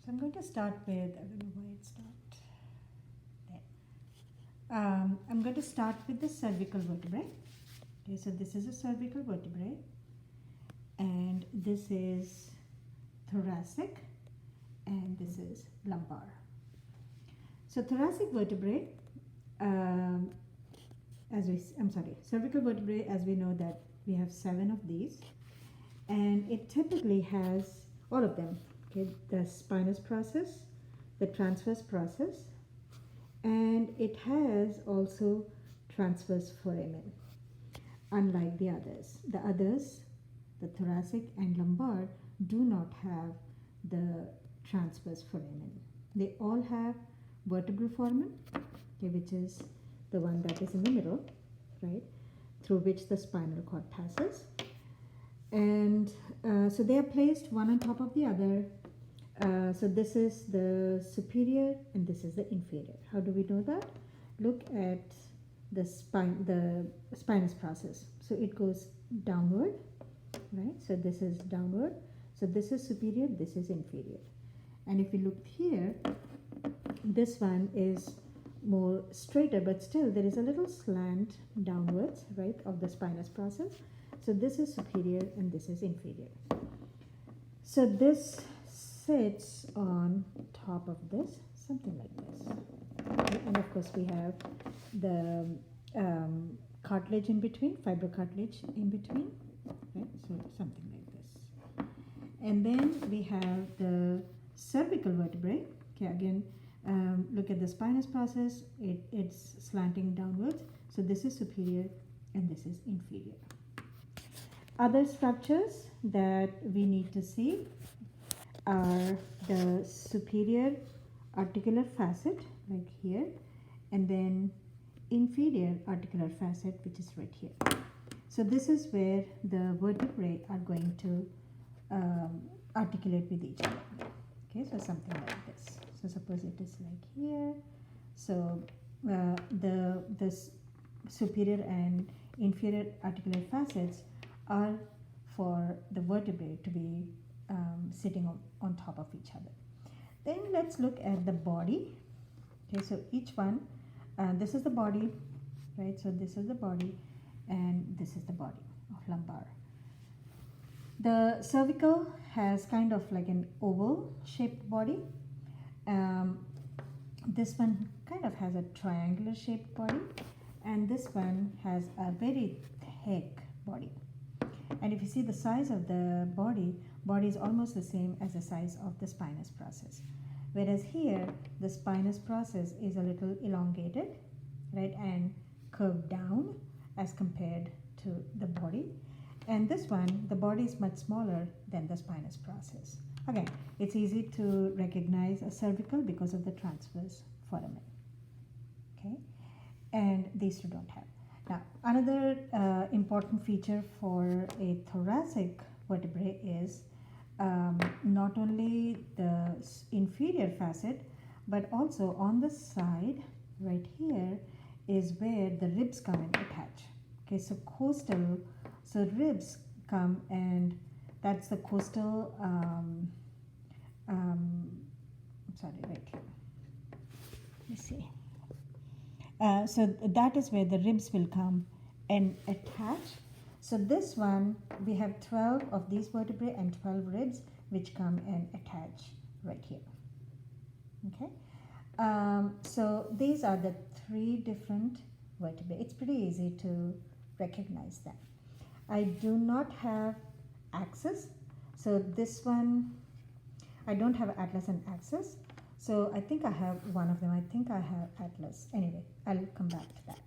So I'm going to start with, I don't know why it's not there. I'm going to start with the cervical vertebrae. Okay, so this is a cervical vertebrae, and this is thoracic, and this is lumbar. So thoracic vertebrae, cervical vertebrae, as we know that we have 7 of these, and it typically has all of them. Okay, the spinous process, the transverse process, and it has also transverse foramen. Unlike the others, the thoracic and lumbar, do not have the transverse foramen. They all have vertebral foramen, okay, which is the one that is in the middle, right, through which the spinal cord passes. And so they are placed one on top of the other. So this is the superior and this is the inferior. How do we know that? Look at the spinous process. So it goes downward, right? So this is downward. So this is superior, this is inferior. And if we look here, this one is more straighter, but still there is a little slant downwards, right, of the spinous process. So this is superior and this is inferior. So this sits on top of this, something like this. And of course we have the cartilage in between, fibrocartilage in between, right? So something like this. And then we have the cervical vertebrae. Okay, again, look at the spinous process. It's slanting downwards. So this is superior and this is inferior. Other structures that we need to see are the superior articular facet, like here, and then inferior articular facet, which is right here. So this is where the vertebrae are going to articulate with each other. Okay, so something like this. So suppose it is like here. So the superior and inferior articular facets are for the vertebrae to be sitting on top of each other. Then let's look at the body. Okay, so each one, this is the body, right? So this is the body and this is the body of lumbar. The cervical has kind of like an oval shaped body. This one kind of has a triangular shaped body, and this one has a very thick body. And if you see the size of the body is almost the same as the size of the spinous process. Whereas here, the spinous process is a little elongated, right, and curved down as compared to the body. And this one, the body is much smaller than the spinous process. Again, it's easy to recognize a cervical because of the transverse foramen. Okay, and these two don't have. Now, another important feature for a thoracic vertebrae is not only the inferior facet, but also on the side right here is where the ribs come and attach. Okay, so ribs come, and that's the costal, right here. Let me see. So that is where the ribs will come and attach. So this one, we have 12 of these vertebrae and 12 ribs which come and attach right here. Okay, so these are the 3 different vertebrae. It's pretty easy to recognize them. I do not have axis, so this one, I don't have atlas and axis. So I think I have one of them. I think I have atlas. Anyway, I'll come back to that.